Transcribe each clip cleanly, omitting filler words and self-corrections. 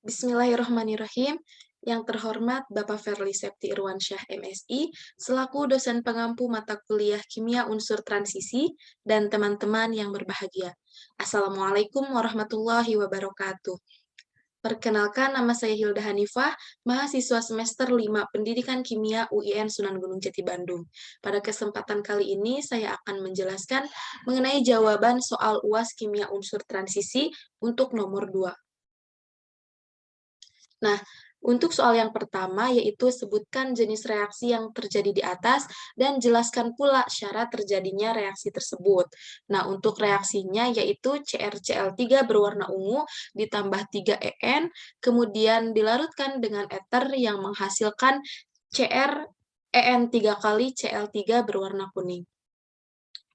Bismillahirrahmanirrahim. Yang terhormat Bapak Ferly Septi Irwansyah MSI, selaku dosen pengampu mata kuliah Kimia Unsur Transisi, dan teman-teman yang berbahagia. Assalamualaikum warahmatullahi wabarakatuh. Perkenalkan, nama saya Hilda Hanifah, mahasiswa semester 5 Pendidikan Kimia UIN Sunan Gunung Jati Bandung. Pada kesempatan kali ini, saya akan menjelaskan mengenai jawaban soal UAS Kimia Unsur Transisi untuk nomor 2. Nah, untuk soal yang pertama yaitu sebutkan jenis reaksi yang terjadi di atas dan jelaskan pula syarat terjadinya reaksi tersebut. Nah, untuk reaksinya yaitu CrCl3 berwarna ungu ditambah 3En, kemudian dilarutkan dengan eter yang menghasilkan CrEn 3 kali Cl3 berwarna kuning.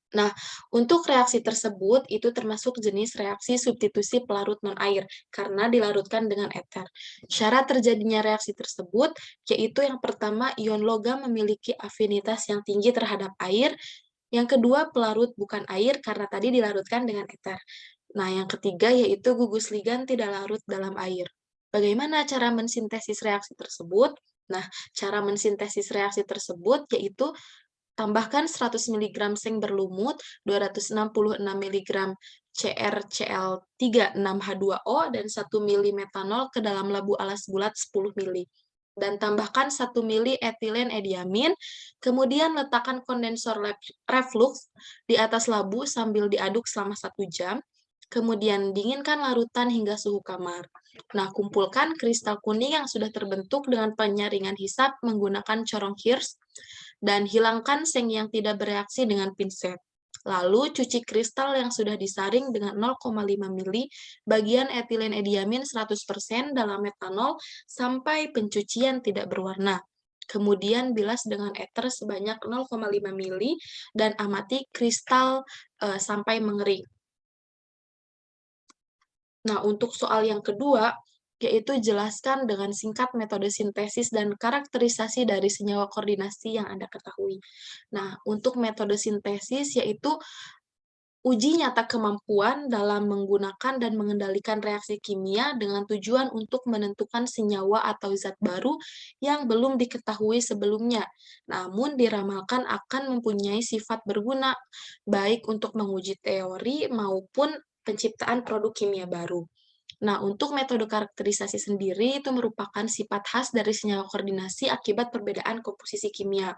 Nah, untuk reaksi tersebut itu termasuk jenis reaksi substitusi pelarut non-air karena dilarutkan dengan eter. Syarat terjadinya reaksi tersebut yaitu yang pertama ion logam memiliki afinitas yang tinggi terhadap air, yang kedua pelarut bukan air karena tadi dilarutkan dengan eter. Nah, yang ketiga yaitu gugus ligan tidak larut dalam air. Bagaimana cara mensintesis reaksi tersebut? Nah, cara mensintesis reaksi tersebut yaitu tambahkan 100 mg seng berlumut, 266 mg CrCl3 6H2O, dan 1 ml metanol ke dalam labu alas bulat 10 ml. Dan tambahkan 1 ml etilen ediamin, kemudian letakkan kondensor reflux di atas labu sambil diaduk selama 1 jam, kemudian dinginkan larutan hingga suhu kamar. Nah, kumpulkan kristal kuning yang sudah terbentuk dengan penyaringan hisap menggunakan corong Hirsch, dan hilangkan seng yang tidak bereaksi dengan pinset. Lalu, cuci kristal yang sudah disaring dengan 0,5 ml bagian etilen ediamin 100% dalam metanol sampai pencucian tidak berwarna. Kemudian bilas dengan eter sebanyak 0,5 ml dan amati kristal sampai mengering. Nah, untuk soal yang kedua, yaitu jelaskan dengan singkat metode sintesis dan karakterisasi dari senyawa koordinasi yang Anda ketahui. Nah, untuk metode sintesis yaitu uji nyata kemampuan dalam menggunakan dan mengendalikan reaksi kimia dengan tujuan untuk menentukan senyawa atau zat baru yang belum diketahui sebelumnya, namun diramalkan akan mempunyai sifat berguna, baik untuk menguji teori maupun penciptaan produk kimia baru. Nah, untuk metode karakterisasi sendiri itu merupakan sifat khas dari senyawa koordinasi akibat perbedaan komposisi kimia.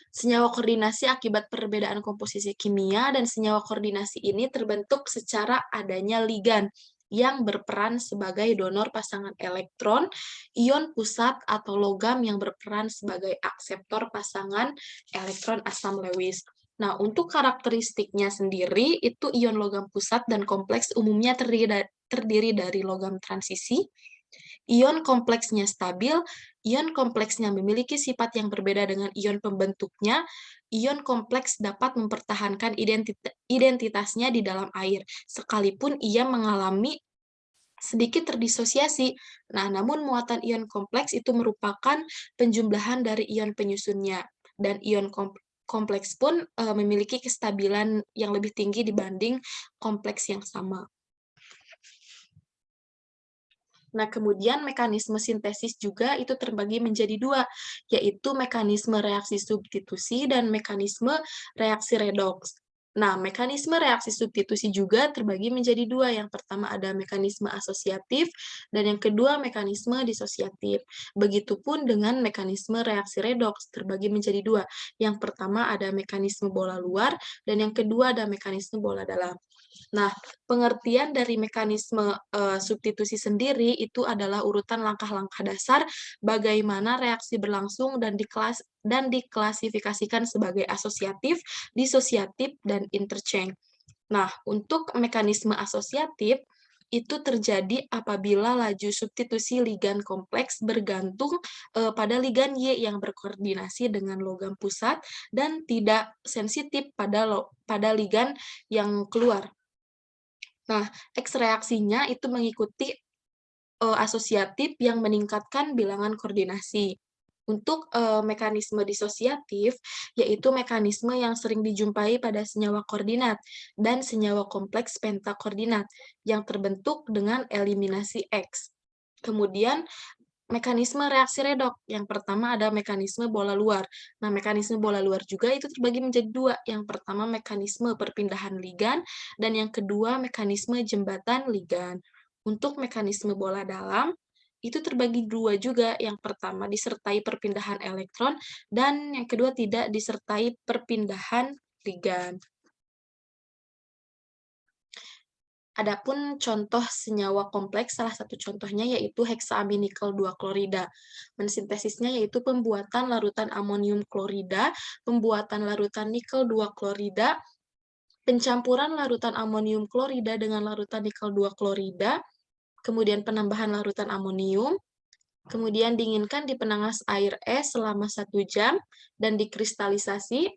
Senyawa koordinasi akibat perbedaan komposisi kimia dan senyawa koordinasi ini terbentuk secara adanya ligan yang berperan sebagai donor pasangan elektron, ion pusat atau logam yang berperan sebagai akseptor pasangan elektron asam Lewis. Nah, untuk karakteristiknya sendiri, itu ion logam pusat dan kompleks umumnya terdiri dari logam transisi, ion kompleksnya stabil, ion kompleksnya memiliki sifat yang berbeda dengan ion pembentuknya, ion kompleks dapat mempertahankan identitasnya di dalam air, sekalipun ia mengalami sedikit terdisosiasi. Nah, namun muatan ion kompleks itu merupakan penjumlahan dari ion penyusunnya, dan ion kompleks pun memiliki kestabilan yang lebih tinggi dibanding kompleks yang sama. Nah, kemudian mekanisme sintesis juga itu terbagi menjadi dua, yaitu mekanisme reaksi substitusi dan mekanisme reaksi redoks. Nah, mekanisme reaksi substitusi juga terbagi menjadi dua. Yang pertama ada mekanisme asosiatif, dan yang kedua mekanisme disosiatif. Begitupun dengan mekanisme reaksi redoks terbagi menjadi dua. Yang pertama ada mekanisme bola luar, dan yang kedua ada mekanisme bola dalam. Nah, pengertian dari mekanisme substitusi sendiri itu adalah urutan langkah-langkah dasar bagaimana reaksi berlangsung dan diklasifikasikan sebagai asosiatif, disosiatif, dan interchange. Nah, untuk mekanisme asosiatif itu terjadi apabila laju substitusi ligan kompleks bergantung pada ligan Y yang berkoordinasi dengan logam pusat dan tidak sensitif pada ligan yang keluar. Nah, X reaksinya itu mengikuti asosiatif yang meningkatkan bilangan koordinasi. Untuk mekanisme disosiatif, yaitu mekanisme yang sering dijumpai pada senyawa koordinat dan senyawa kompleks pentakoordinat yang terbentuk dengan eliminasi X. Kemudian mekanisme reaksi redok. Yang pertama ada mekanisme bola luar. Nah, mekanisme bola luar juga itu terbagi menjadi dua. Yang pertama mekanisme perpindahan ligan, dan yang kedua mekanisme jembatan ligan. Untuk mekanisme bola dalam, itu terbagi dua juga. Yang pertama disertai perpindahan elektron, dan yang kedua tidak disertai perpindahan ligan. Adapun contoh senyawa kompleks, salah satu contohnya yaitu heksamin nikel 2 klorida. Mensintesisnya yaitu pembuatan larutan amonium klorida, pembuatan larutan nikel 2 klorida, pencampuran larutan amonium klorida dengan larutan nikel 2 klorida, kemudian penambahan larutan amonium, kemudian dinginkan di penangas air es selama 1 jam, dan dikristalisasi,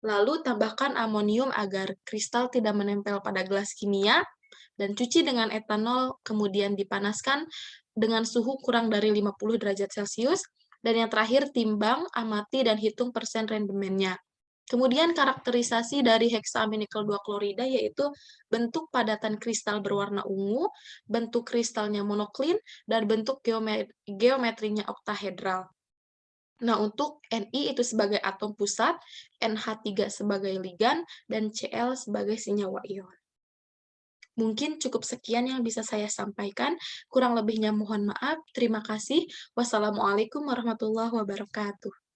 lalu tambahkan amonium agar kristal tidak menempel pada gelas kimia, dan cuci dengan etanol, kemudian dipanaskan dengan suhu kurang dari 50 derajat Celcius, dan yang terakhir timbang, amati, dan hitung persen rendemennya. Kemudian karakterisasi dari heksamin nikel 2 klorida yaitu bentuk padatan kristal berwarna ungu, bentuk kristalnya monoklin, dan bentuk geometrinya oktahedral. Nah, untuk Ni itu sebagai atom pusat, NH3 sebagai ligan, dan Cl sebagai senyawa ion. Mungkin cukup sekian yang bisa saya sampaikan, kurang lebihnya mohon maaf. Terima kasih. Wassalamualaikum warahmatullahi wabarakatuh.